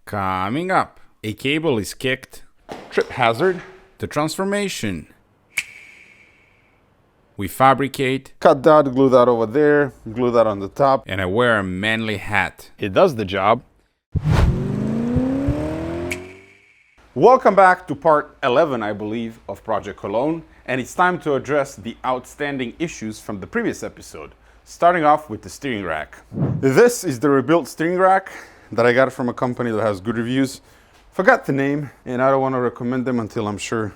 Coming up, a cable is kicked, trip hazard, the transformation. We fabricate, Cut that, glue that over there, glue that on the top. and I wear a manly hat. It does the job. Welcome back to part 11, I believe, of Project Cologne, and it's time to address the outstanding issues from the previous episode, starting off with the steering rack. This is the rebuilt steering rack that I got from a company that has good reviews. Forgot the name, and I don't want to recommend them until I'm sure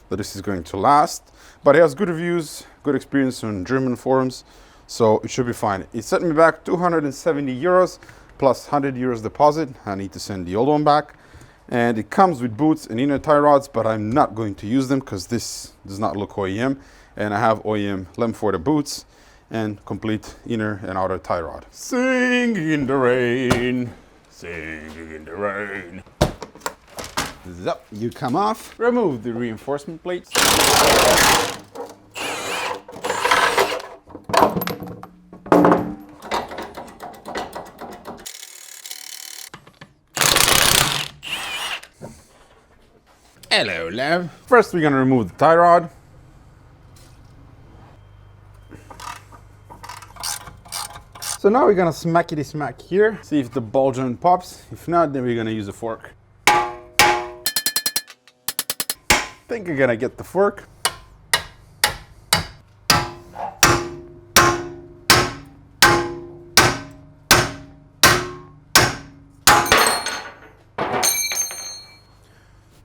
that this is going to last, but it has good reviews, good experience on German forums, so it should be fine. It set me back 270 euros plus 100 euros deposit. I need to send the old one back. And it comes with boots and inner tie rods, but I'm not going to use them because this does not look OEM. And I have OEM lem for the boots and complete inner and outer tie rod. Sing in the rain, sing in the rain. Zap, you come off, remove the reinforcement plates. Hello, love. First, we're gonna remove the tie rod. So now we're gonna smackety smack here, see if the ball joint pops. If not, then we're gonna use a fork. Think you're gonna get the fork.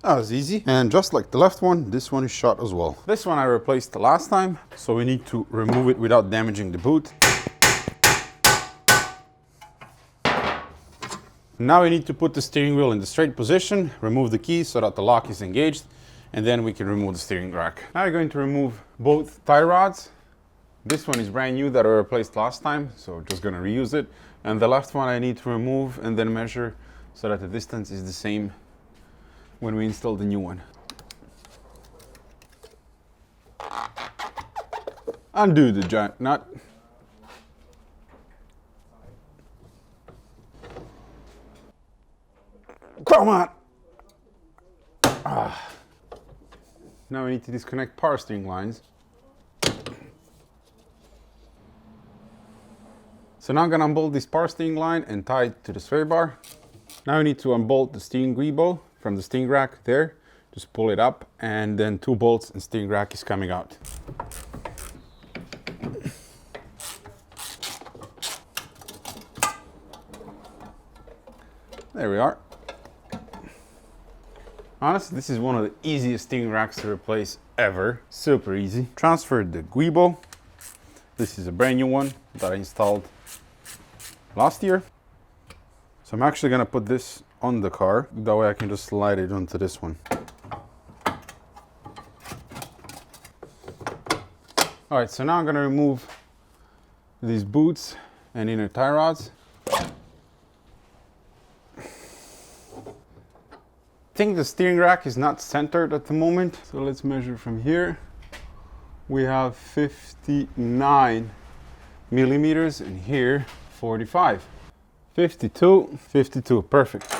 That was easy. And just like the left one, this one is shot as well. This one I replaced the last time, so we need to remove it without damaging the boot. Now we need to put the steering wheel in the straight position, remove the key so that the lock is engaged, and then we can remove the steering rack. Now we're going to remove both tie rods. This one is brand new that I replaced last time, so just gonna reuse it. And the left one I need to remove and then measure so that the distance is the same when we install the new one. Undo the giant nut. Come on! Now we need to disconnect power steering lines. So now I'm gonna unbolt this power steering line and tie it to the sway bar. Now we need to unbolt the steering greebo from the steering rack there. Just pull it up, and then 2 bolts and steering rack is coming out. There we are. Honestly, this is one of the easiest steering racks to replace ever. Super easy. Transfer the greebo. This is a brand new one that I installed last year. So I'm actually gonna put this on the car. That way I can just slide it onto this one. All right, so now I'm gonna remove these boots and inner tie rods. I think the steering rack is not centered at the moment. So let's measure from here. We have 59 millimeters, and here 45. 52, perfect.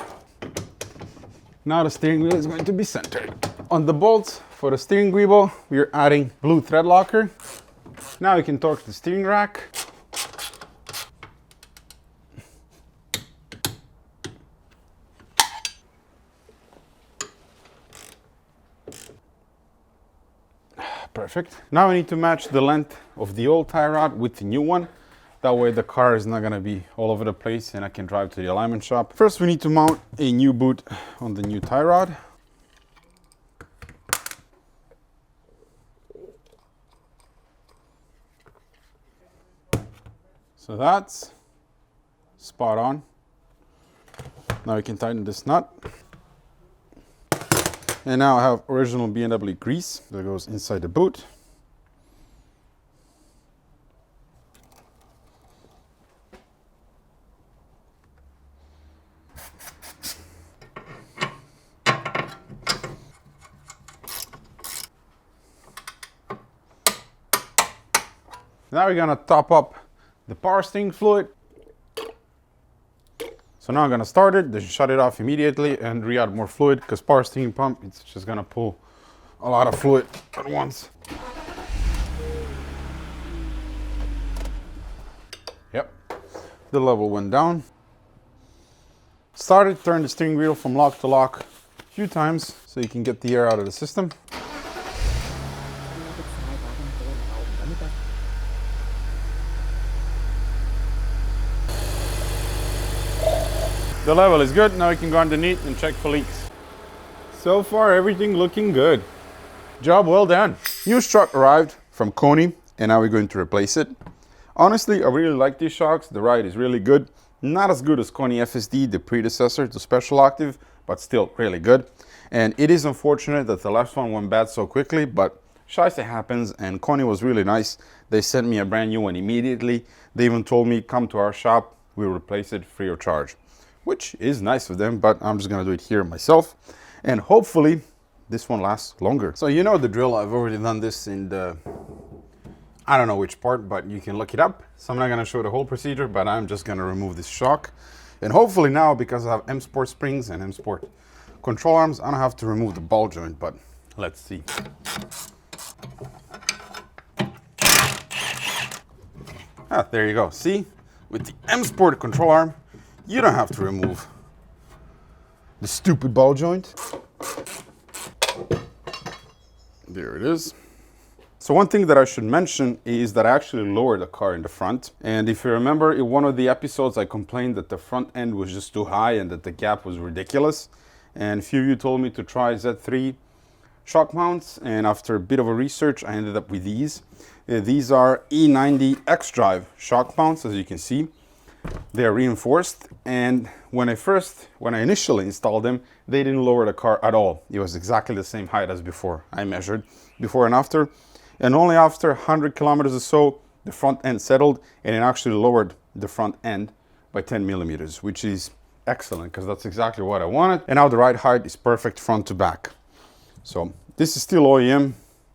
Now the steering wheel is going to be centered. On the bolts for the steering greebo, we are adding blue thread locker. Now we can torque the steering rack. Perfect. Now we need to match the length of the old tie rod with the new one. That way the car is not gonna be all over the place and I can drive to the alignment shop. First we need to mount a new boot on the new tie rod. So that's spot on. Now we can tighten this nut. And now I have original BMW grease that goes inside the boot. Now we're gonna top up the power steering fluid. So now I'm gonna start it, then shut it off immediately and re-add more fluid, because power steam pump, it's just gonna pull a lot of fluid at once. Yep, the level went down. Started, turn the steering wheel from lock to lock a few times so you can get the air out of the system. The level is good. Now you can go underneath and check for leaks. So far, everything looking good. Job well done. New strut arrived from Cologne, and now we're going to replace it. Honestly, I really like these shocks. The ride is really good. Not as good as Cologne FSD, the predecessor to Special Octave, but still really good. And it is unfortunate that the last one went bad so quickly, but Scheisse happens, and Cologne was really nice. They sent me a brand new one immediately. They even told me, come to our shop, we'll replace it free of charge. Which is nice of them, but I'm just gonna do it here myself. And hopefully this one lasts longer. So you know the drill, I've already done this in the, I don't know which part, but you can look it up. So I'm not gonna show the whole procedure, but I'm just gonna remove this shock. And hopefully now, because I have M Sport springs and M Sport control arms, I don't have to remove the ball joint, but let's see. Ah, there you go, see? With the M Sport control arm, you don't have to remove the stupid ball joint. There it is. So one thing that I should mention is that I actually lowered the car in the front. And if you remember, in one of the episodes, I complained that the front end was just too high and that the gap was ridiculous. And a few of you told me to try Z3 shock mounts. And after a bit of a research, I ended up with these. These are E90 X-Drive shock mounts, as you can see. They are reinforced, and when I initially installed them, they didn't lower the car at all. It was exactly the same height as before. I measured before and after, and only after 100 kilometers or so, the front end settled, and it actually lowered the front end by 10 millimeters, which is excellent, because that's exactly what I wanted. And now the ride height is perfect front to back. So this is still OEM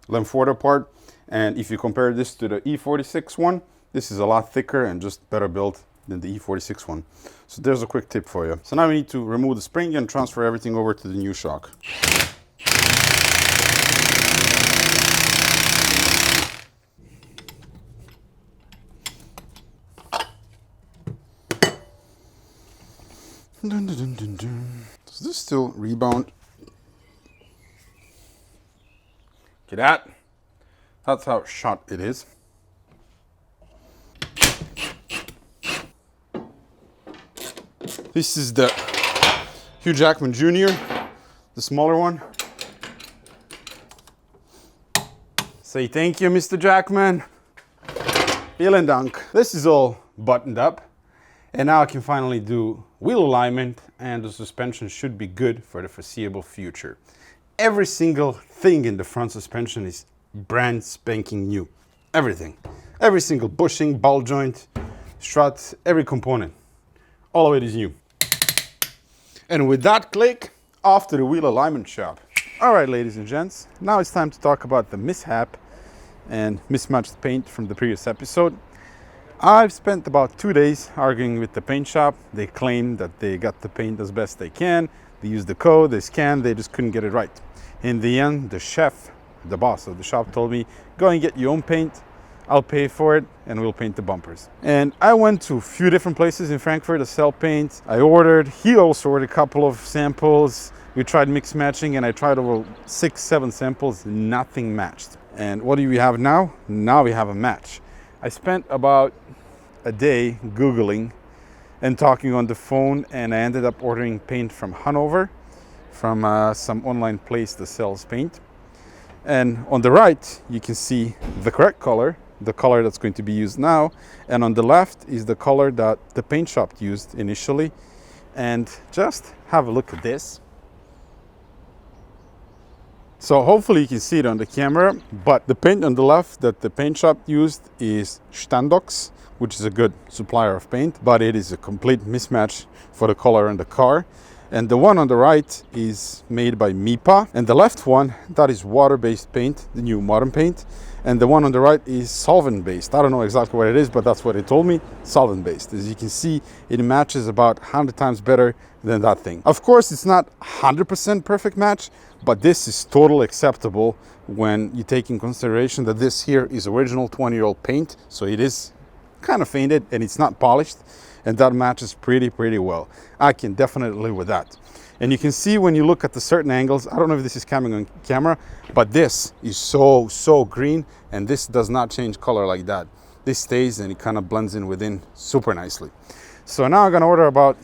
Lemforda part, and if you compare this to the E46 one, this is a lot thicker and just better built than the E46 one. So there's a quick tip for you. So now we need to remove the spring and transfer everything over to the new shock. Dun, dun, dun, dun, dun. Does this still rebound? Look at that. That's how shot it is. This is the Hugh Jackman Jr., the smaller one. Say thank you, Mr. Jackman. Vielen Dank. This is all buttoned up. And now I can finally do wheel alignment, and the suspension should be good for the foreseeable future. Every single thing in the front suspension is brand spanking new. Everything. Every single bushing, ball joint, strut, every component. All of it is new. And with that click, off to the wheel alignment shop. All right, ladies and gents, now it's time to talk about the mishap and mismatched paint from the previous episode. I've spent about 2 days arguing with the paint shop. They claim that they got the paint as best they can. They used the code, they scanned, they just couldn't get it right. In the end, the chef, the boss of the shop, told me, go and get your own paint. I'll pay for it and we'll paint the bumpers. And I went to a few different places in Frankfurt to sell paint. I ordered, he also ordered a couple of samples. We tried mix matching and I tried over 6-7 samples, nothing matched. And what do we have now? Now we have a match. I spent about a day Googling and talking on the phone, and I ended up ordering paint from Hanover, from some online place that sells paint. And on the right, you can see the correct color, the color that's going to be used now. And on the left is the color that the paint shop used initially. And just have a look at this. So hopefully you can see it on the camera, but the paint on the left that the paint shop used is Standox, which is a good supplier of paint, but it is a complete mismatch for the color in the car. And the one on the right is made by MIPA. And the left one, that is water-based paint, the new modern paint. And the one on the right is solvent-based. I don't know exactly what it is, but that's what it told me, solvent-based. As you can see, it matches about 100 times better than that thing. Of course, it's not 100% perfect match, but this is totally acceptable when you take in consideration that this here is original 20-year-old paint. So it is kind of faded and it's not polished, and that matches pretty well. I can definitely live with that. And you can see when you look at the certain angles, I don't know if this is coming on camera, but this is so green, and this does not change color like that. This stays and it kind of blends in within super nicely. So now I'm gonna order about,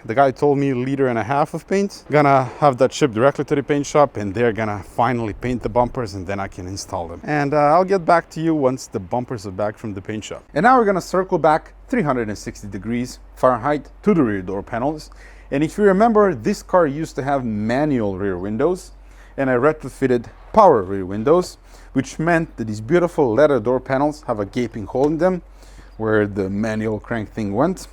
the guy told me, 1.5 liters of paint. Gonna have that shipped directly to the paint shop, and they're gonna finally paint the bumpers, and then I can install them. And I'll get back to you once the bumpers are back from the paint shop. And now we're gonna circle back 360 degrees Fahrenheit to the rear door panels. And if you remember, this car used to have manual rear windows, and I retrofitted power rear windows, which meant that these beautiful leather door panels have a gaping hole in them where the manual crank thing went.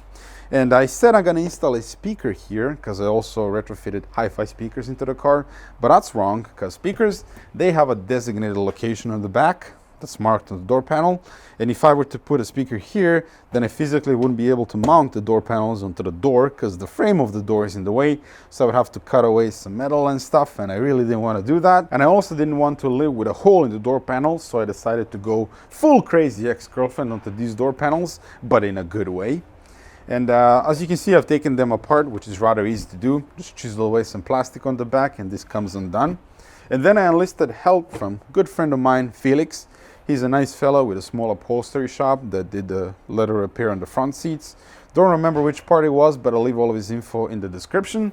And I said I'm gonna install a speaker here because I also retrofitted hi-fi speakers into the car, but that's wrong, because speakers, they have a designated location on the back that's marked on the door panel. And if I were to put a speaker here, then I physically wouldn't be able to mount the door panels onto the door because the frame of the door is in the way. So I would have to cut away some metal and stuff, and I really didn't want to do that. And I also didn't want to live with a hole in the door panel, so I decided to go full crazy ex-girlfriend onto these door panels, but in a good way. And as you can see, I've taken them apart, which is rather easy to do. Just chisel away some plastic on the back, and this comes undone. And then I enlisted help from a good friend of mine, Felix. He's a nice fellow with a small upholstery shop that did the leather repair on the front seats. Don't remember which part it was, but I'll leave all of his info in the description.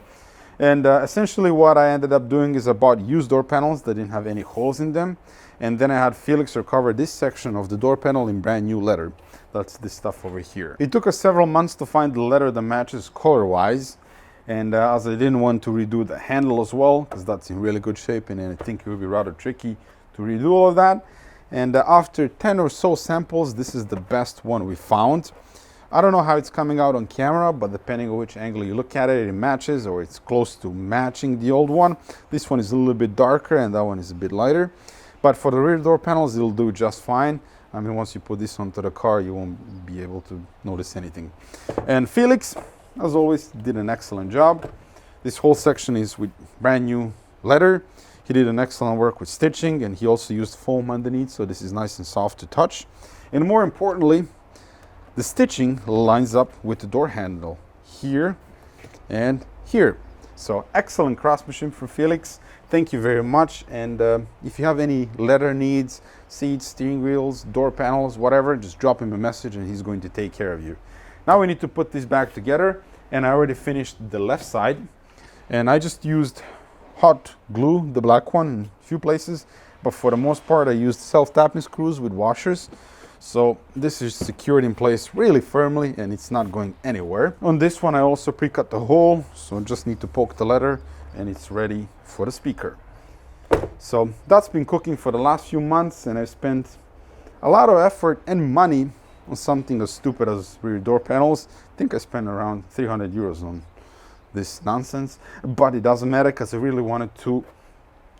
And essentially what I ended up doing is I bought used door panels that didn't have any holes in them. And then I had Felix recover this section of the door panel in brand new leather. That's this stuff over here. It took us several months to find the leather that matches color-wise. And as I didn't want to redo the handle as well, because that's in really good shape, and I think it would be rather tricky to redo all of that. And after 10 or so samples, this is the best one we found. I don't know how it's coming out on camera, but depending on which angle you look at it, it matches, or it's close to matching the old one. This one is a little bit darker and that one is a bit lighter. But for the rear door panels, it'll do just fine. I mean, once you put this onto the car, you won't be able to notice anything. And Felix, as always, did an excellent job. This whole section is with brand new leather. He did an excellent work with stitching, and he also used foam underneath, so this is nice and soft to touch. And more importantly, the stitching lines up with the door handle here and here. So excellent craftsmanship from Felix. Thank you very much. And if you have any leather needs, seats, steering wheels, door panels, whatever, just drop him a message and he's going to take care of you. Now we need to put this back together, and I already finished the left side, and I just used hot glue, the black one, in a few places, but for the most part I used self-tapping screws with washers. So this is secured in place really firmly and it's not going anywhere. On this one I also pre-cut the hole, so I just need to poke the leather and it's ready for the speaker. So that's been cooking for the last few months, and I've spent a lot of effort and money on something as stupid as rear door panels. I think I spent around 300 euros on this nonsense, but it doesn't matter because I really wanted to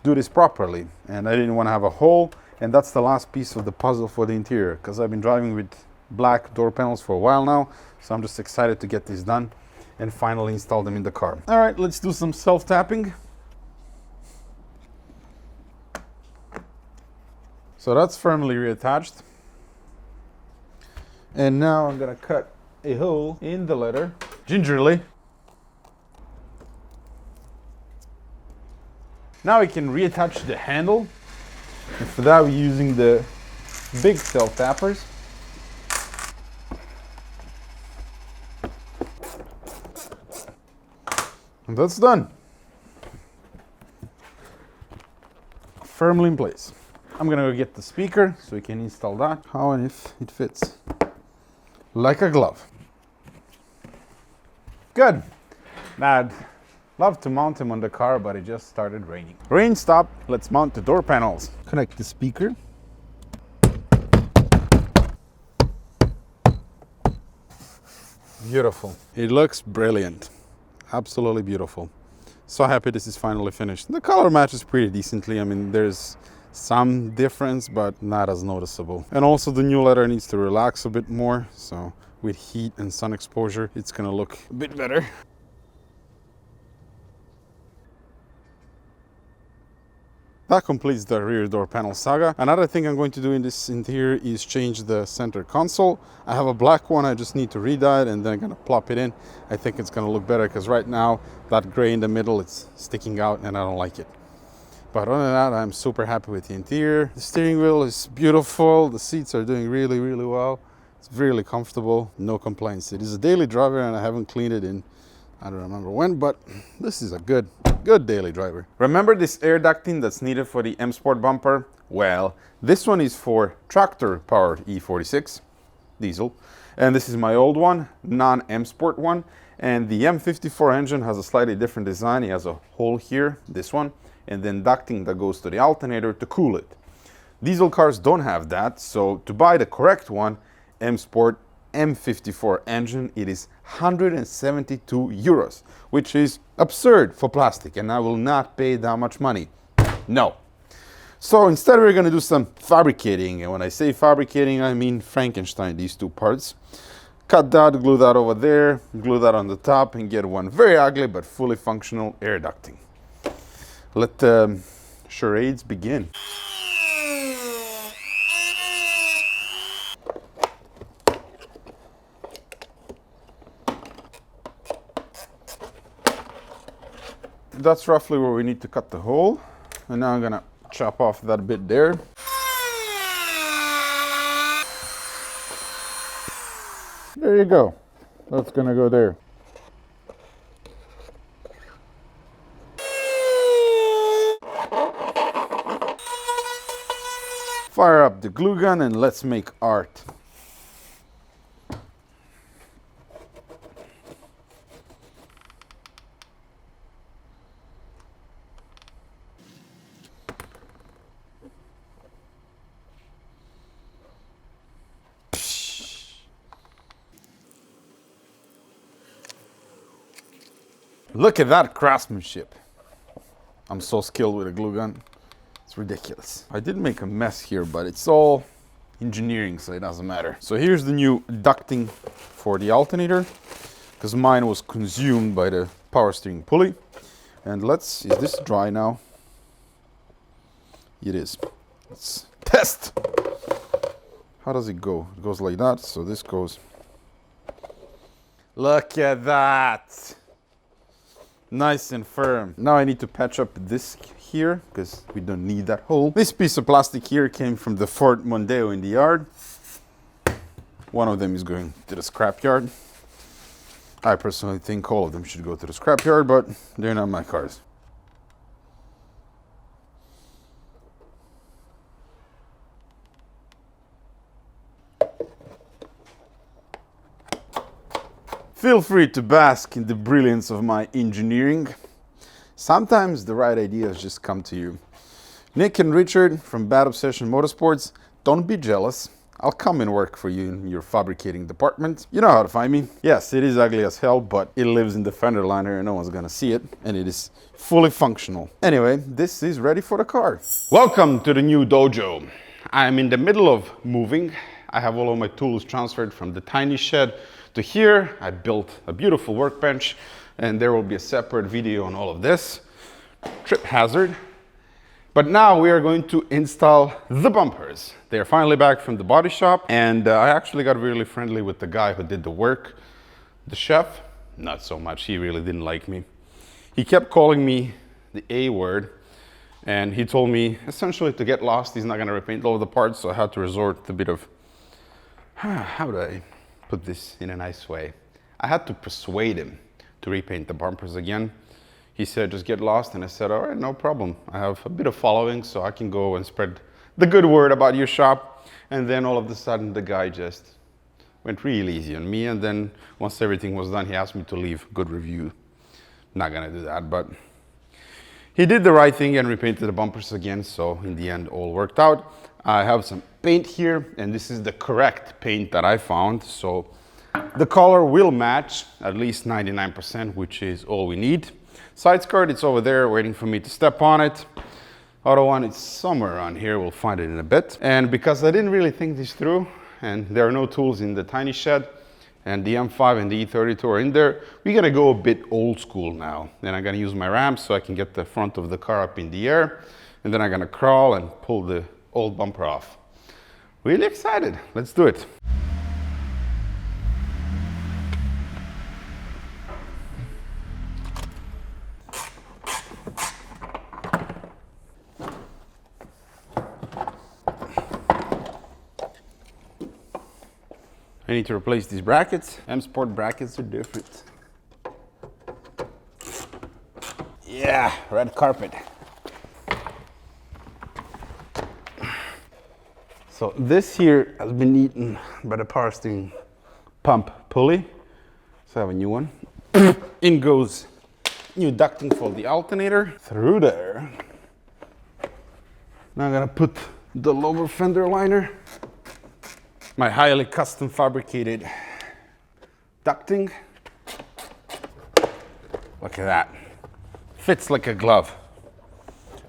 do this properly and I didn't want to have a hole. And that's the last piece of the puzzle for the interior, because I've been driving with black door panels for a while now, so I'm just excited to get this done and finally install them in the car. All right, let's do some self-tapping. So that's firmly reattached. And now I'm gonna cut a hole in the leather, gingerly. Now we can reattach the handle. And for that we're using the big self-tappers. And that's done. Firmly in place. I'm gonna go get the speaker so we can install that. How and if it fits. Like a glove. Good. Now I'd love to mount him on the car, but it just started raining. Rain stopped. Let's mount the door panels. Connect the speaker. Beautiful. It looks brilliant. Absolutely beautiful. So happy this is finally finished. The color matches pretty decently. I mean, there's some difference, but not as noticeable. And also the new leather needs to relax a bit more. So with heat and sun exposure, it's gonna look a bit better. That completes the rear door panel saga. Another thing I'm going to do in this interior is change the center console. I have a black one, I just need to re-dye it and then I'm gonna plop it in. I think it's gonna look better because right now that gray in the middle, it's sticking out and I don't like it. But other than that, I'm super happy with the interior. The steering wheel is beautiful. The seats are doing really, really well. It's really comfortable, no complaints. It is a daily driver and I haven't cleaned it in, I don't remember when, but this is a good daily driver. Remember this air ducting that's needed for the M Sport bumper? Well, this one is for tractor powered E46 diesel. And this is my old one, non-M Sport one. And the M54 engine has a slightly different design. It has a hole here, this one, and then ducting that goes to the alternator to cool it. Diesel cars don't have that, so to buy the correct one, M Sport M54 engine, it is 172 euros, which is absurd for plastic, and I will not pay that much money. No. So instead we're going to do some fabricating, and when I say fabricating, I mean Frankenstein these two parts. Cut that, glue that over there, glue that on the top, and get one very ugly but fully functional air ducting. Let the charades begin. That's roughly where we need to cut the hole. And now I'm gonna chop off that bit there. There you go. That's gonna go there. Fire up the glue gun and let's make art. Look at that craftsmanship. I'm so skilled with a glue gun. It's ridiculous. I did make a mess here, but it's all engineering, so it doesn't matter. So here's the new ducting for the alternator, because mine was consumed by the power steering pulley. And is this dry now? It is. Let's test. How does it go? It goes like that, so this goes. Look at that. Nice and firm. Now I need to patch up this here because we don't need that hole. This piece of plastic here came from the Ford Mondeo in the yard. One of them is going to the scrapyard. I personally think all of them should go to the scrapyard, but they're not my cars. Feel free to bask in the brilliance of my engineering. Sometimes the right ideas just come to you. Nick and Richard from Bad Obsession Motorsports, don't be jealous. I'll come and work for you in your fabricating department. You know how to find me. Yes, it is ugly as hell, but it lives in the fender liner and no one's gonna see it, and it is fully functional. Anyway, this is ready for the car. Welcome to the new dojo. I'm in the middle of moving. I have all of my tools transferred from the tiny shed to here. I built a beautiful workbench, and there will be a separate video on all of this. Trip hazard. But now we are going to install the bumpers. They are finally back from the body shop, and I actually got really friendly with the guy who did the work. The chef, not so much. He really didn't like me. He kept calling me the A word, and he told me essentially to get lost. He's not going to repaint all of the parts, so I had to resort to a bit of, how do I put this in a nice way? I had to persuade him to repaint the bumpers again. He said, just get lost. And I said, all right, no problem. I have a bit of following, so I can go and spread the good word about your shop. And then all of a sudden, the guy just went real easy on me. And then once everything was done, he asked me to leave good review. Not gonna do that, but he did the right thing and repainted the bumpers again. So in the end, all worked out. I have some paint here, and this is the correct paint that I found. So the color will match at least 99%, which is all we need. Side skirt, it's over there waiting for me to step on it. Other one, it's somewhere around here. We'll find it in a bit. And because I didn't really think this through, and there are no tools in the tiny shed, and the M5 and the E32 are in there, we're gonna go a bit old school now. And I'm gonna use my ramp so I can get the front of the car up in the air. And then I'm gonna crawl and pull the old bumper off. Really excited. Let's do it. I need to replace these brackets. M Sport brackets are different. Yeah, red carpet. So this here has been eaten by the power steering pump pulley. So I have a new one. In goes new ducting for the alternator through there. Now I'm gonna put the lower fender liner. My highly custom fabricated ducting. Look at that. Fits like a glove.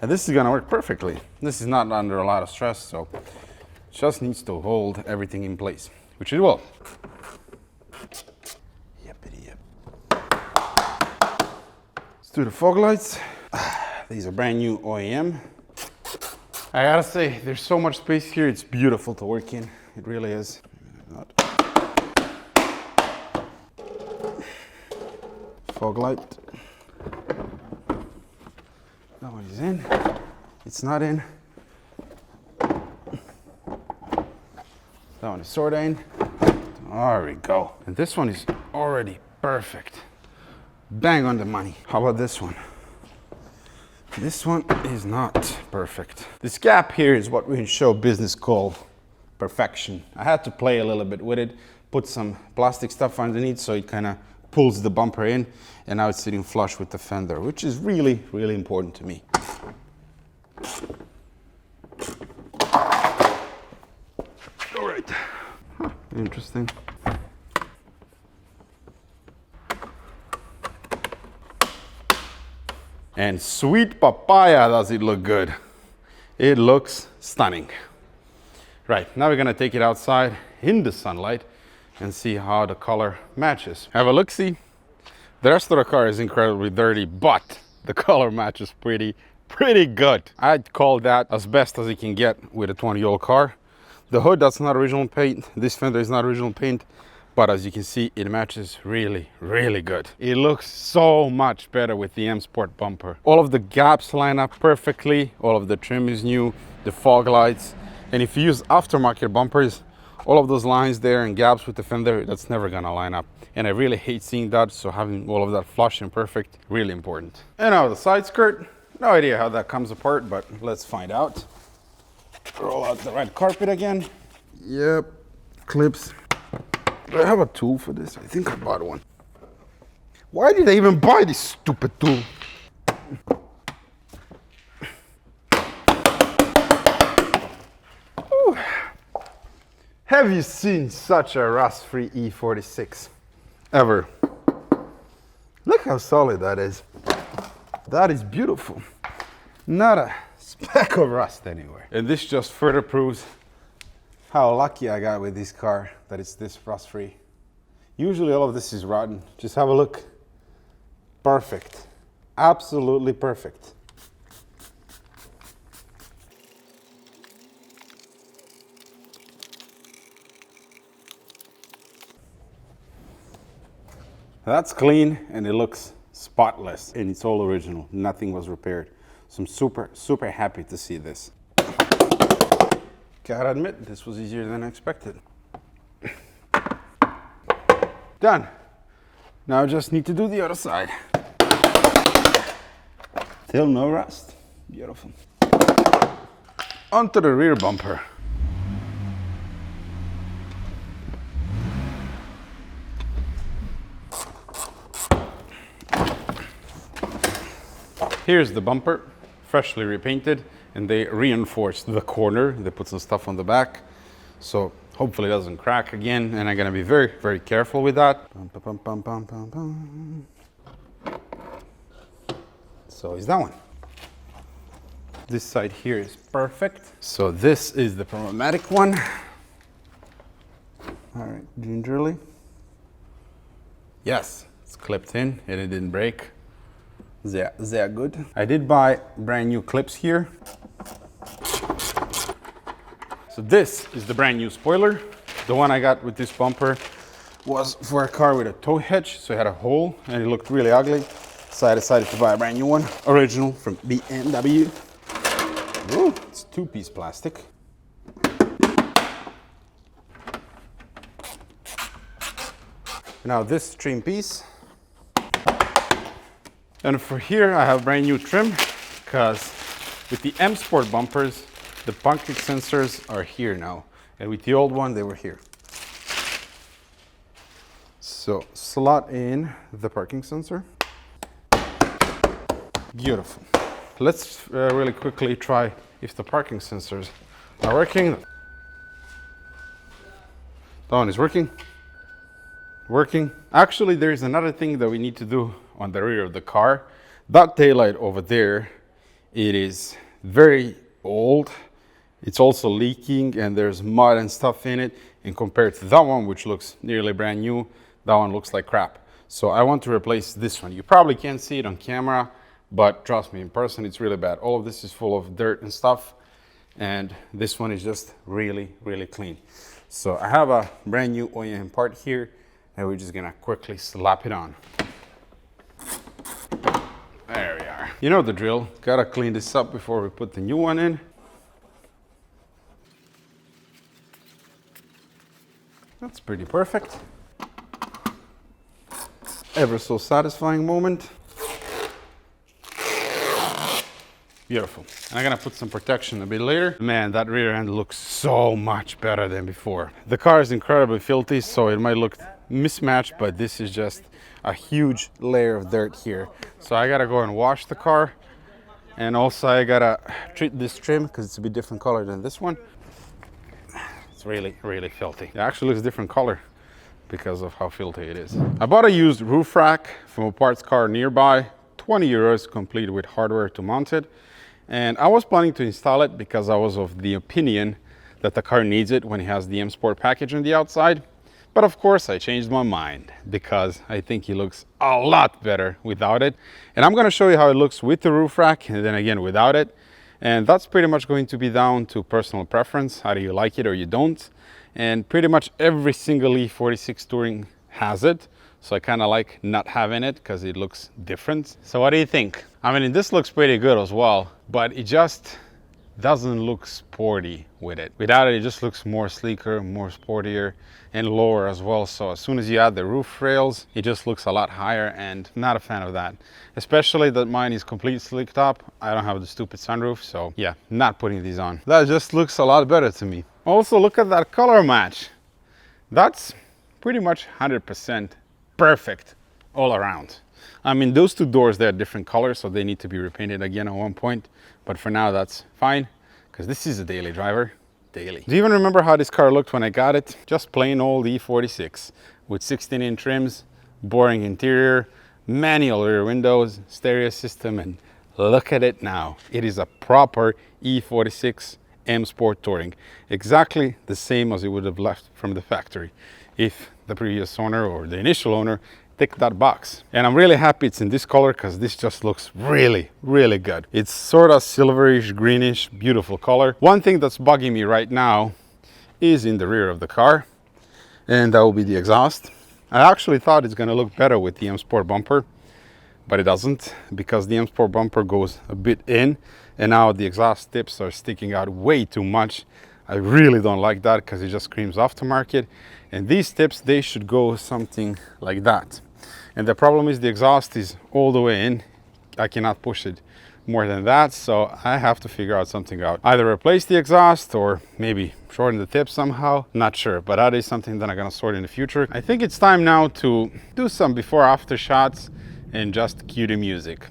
And this is gonna work perfectly. This is not under a lot of stress, so just needs to hold everything in place, which it will. Yippity yip. Let's do the fog lights. These are brand new OEM. I gotta say, there's so much space here, it's beautiful to work in. It really is. Fog light. That one is in. It's not in. That one is sort of in. There we go. And this one is already perfect. Bang on the money. How about this one? This one is not perfect. This gap here is what we in show business call perfection. I had to play a little bit with it, put some plastic stuff underneath so it kind of pulls the bumper in, and now it's sitting flush with the fender, which is really, really important to me. All right. Huh, interesting. And sweet papaya, does it look good. It looks stunning. Right, now we're gonna take it outside in the sunlight and see how the color matches. Have a look-see. The rest of the car is incredibly dirty, but the color matches pretty good. I'd call that as best as you can get with a 20-year-old car. The hood, that's not original paint. This fender is not original paint, but as you can see, it matches really, really good. It looks so much better with the M Sport bumper. All of the gaps line up perfectly. All of the trim is new, the fog lights. And if you use aftermarket bumpers, all of those lines there and gaps with the fender, that's never gonna line up. And I really hate seeing that, so having all of that flush and perfect, really important. And now the side skirt, no idea how that comes apart, but let's find out. Roll out the red carpet again. Yep, clips. Do I have a tool for this? I think I bought one. Why did I even buy this stupid tool? Have you seen such a rust-free E46 ever? Look how solid that is. That is beautiful. Not a speck of rust anywhere. And this just further proves how lucky I got with this car that it's this rust-free. Usually all of this is rotten. Just have a look. Perfect. Absolutely perfect. That's clean and it looks spotless and it's all original. Nothing was repaired. So I'm super happy to see this. Gotta admit, this was easier than I expected. Done. Now I just need to do the other side. Still no rust. Beautiful. Onto the rear bumper. Here's the bumper, freshly repainted, and they reinforced the corner. They put some stuff on the back, so hopefully it doesn't crack again, and I'm gonna be very careful with that. So is that one. This side here is perfect. So this is the problematic one. All right, gingerly. Yes, it's clipped in and it didn't break. They're good. I did buy brand new clips here. So this is the brand new spoiler. The one I got with this bumper was for a car with a tow hitch, so it had a hole and it looked really ugly. So I decided to buy a brand new one, original from BMW. Ooh, it's two-piece plastic. Now this trim piece. And for here I have brand new trim, because with the M Sport bumpers, the parking sensors are here now. And with the old one, they were here. So slot in the parking sensor. Beautiful. Let's really quickly try if the parking sensors are working. That one is working. Working. Actually, there is another thing that we need to do on the rear of the car. That taillight over there, it is very old. It's also leaking and there's mud and stuff in it. And compared to that one, which looks nearly brand new, that one looks like crap. So I want to replace this one. You probably can't see it on camera, but trust me, in person, it's really bad. All of this is full of dirt and stuff. And this one is just really, really clean. So I have a brand new OEM part here, and we're just gonna quickly slap it on. There we are. You know the drill. Gotta clean this up before we put the new one in. That's pretty perfect. Ever so satisfying moment. Beautiful. And I'm gonna put some protection a bit later. Man, that rear end looks so much better than before. The car is incredibly filthy, so it might look mismatched, but this is just a huge layer of dirt here. So I gotta go and wash the car. And also I gotta treat this trim because it's a bit different color than this one. It's really, really filthy. It actually looks different color because of how filthy it is. I bought a used roof rack from a parts car nearby, 20 euros, complete with hardware to mount it. And I was planning to install it because I was of the opinion that the car needs it when it has the M Sport package on the outside. But of course I changed my mind because I think it looks a lot better without it. And I'm gonna show you how it looks with the roof rack and then again without it. And that's pretty much going to be down to personal preference. Either you like it or you don't. And pretty much every single E46 Touring has it. So I kind of like not having it because it looks different. So what do you think? I mean, this looks pretty good as well, but it just doesn't look sporty with it. Without it, it just looks more sleeker, more sportier, and lower as well. So as soon as you add the roof rails, it just looks a lot higher, and I'm not a fan of that. Especially that mine is completely slick top. I don't have the stupid sunroof, so yeah, not putting these on. That just looks a lot better to me. Also, look at that color match. That's pretty much 100% perfect all around. I mean, those two doors, they're different colors, so they need to be repainted again at one point. But for now, that's fine, because this is a daily driver, daily. Do you even remember how this car looked when I got it? Just plain old E46 with 16-inch rims, boring interior, manual rear windows, stereo system, and look at it now. It is a proper E46 M Sport Touring. Exactly the same as it would have left from the factory if the previous owner or the initial owner ticked that box. And I'm really happy it's in this color because this just looks really, really good. It's sort of silverish, greenish, beautiful color. One thing that's bugging me right now is in the rear of the car, and that will be the exhaust. I actually thought it's gonna look better with the M Sport bumper, but it doesn't, because the M Sport bumper goes a bit in, and now the exhaust tips are sticking out way too much. I really don't like that because it just screams aftermarket. And these tips, they should go something like that. And the problem is the exhaust is all the way in. I cannot push it more than that, so I have to figure out something out. Either replace the exhaust or maybe shorten the tips somehow. Not sure, but that is something that I'm gonna sort in the future. I think it's time now to do some before-after shots and just cue the music.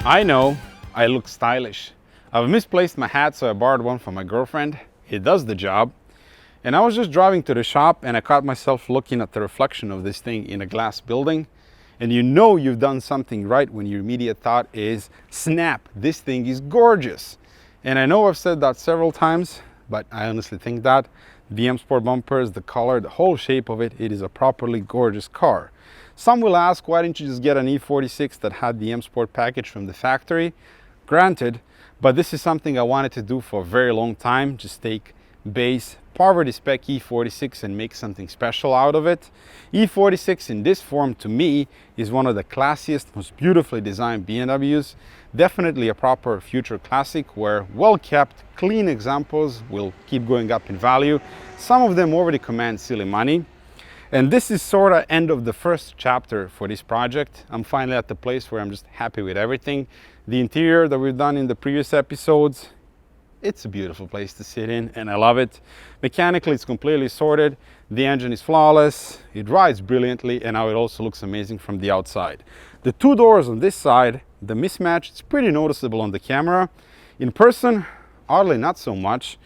I know I look stylish. I've misplaced my hat, so I borrowed one from my girlfriend. It does the job. And I was just driving to the shop and I caught myself looking at the reflection of this thing in a glass building. And you know you've done something right when your immediate thought is, snap, this thing is gorgeous. And I know I've said that several times, but I honestly think that BM Sport bumpers, the color, the whole shape of it, it is a properly gorgeous car. Some will ask, why didn't you just get an E46 that had the M Sport package from the factory? Granted, but this is something I wanted to do for a very long time. Just take base Fabricating E46 and make something special out of it. E46 in this form, to me, is one of the classiest, most beautifully designed BMWs. Definitely a proper future classic where well-kept, clean examples will keep going up in value. Some of them already command silly money. And this is sort of end of the first chapter for this project. I'm finally at the place where I'm just happy with everything. The interior that we've done in the previous episodes, it's a beautiful place to sit in and I love it. Mechanically, it's completely sorted. The engine is flawless. It rides brilliantly and now it also looks amazing from the outside. The two doors on this side, the mismatch, it's pretty noticeable on the camera. In person, oddly not so much.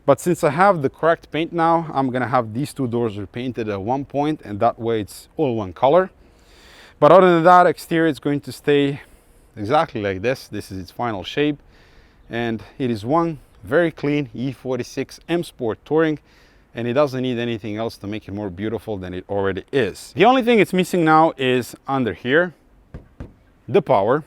But since I have the correct paint now, I'm gonna have these two doors repainted at one point and that way it's all one color. But other than that, exterior is going to stay exactly like this. This is its final shape. And it is one very clean E46 M Sport Touring, and it doesn't need anything else to make it more beautiful than it already is. The only thing it's missing now is under here, the power.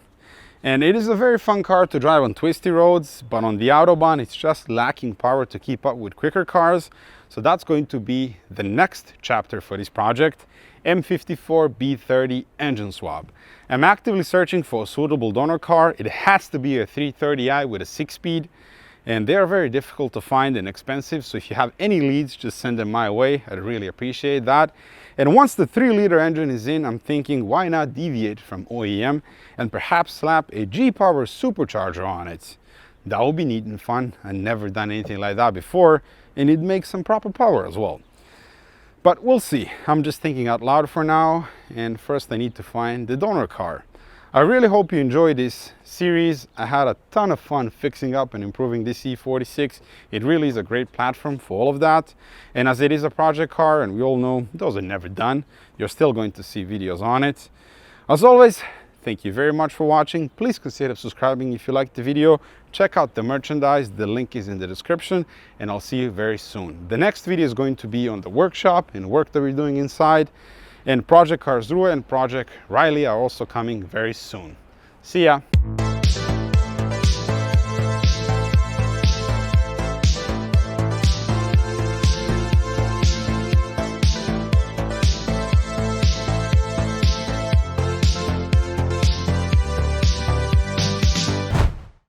And it is a very fun car to drive on twisty roads, but on the Autobahn, it's just lacking power to keep up with quicker cars. So that's going to be the next chapter for this project, M54 B30 engine swap. I'm actively searching for a suitable donor car. It has to be a 330i with a 6-speed, and they are very difficult to find and expensive. So if you have any leads, just send them my way. I'd really appreciate that. And once the 3-liter engine is in, I'm thinking, why not deviate from OEM and perhaps slap a G-Power supercharger on it? That would be neat and fun. I've never done anything like that before, and it makes some proper power as well. But we'll see. I'm just thinking out loud for now, and first I need to find the donor car. I really hope you enjoyed this series. I had a ton of fun fixing up and improving this E46. It really is a great platform for all of that. And as it is a project car, and we all know those are never done, you're still going to see videos on it. As always, thank you very much for watching. Please consider subscribing if you liked the video. Check out the merchandise. The link is in the description, and I'll see you very soon. The next video is going to be on the workshop and work that we're doing inside. And Project Karlsruhe and Project Riley are also coming very soon. See ya!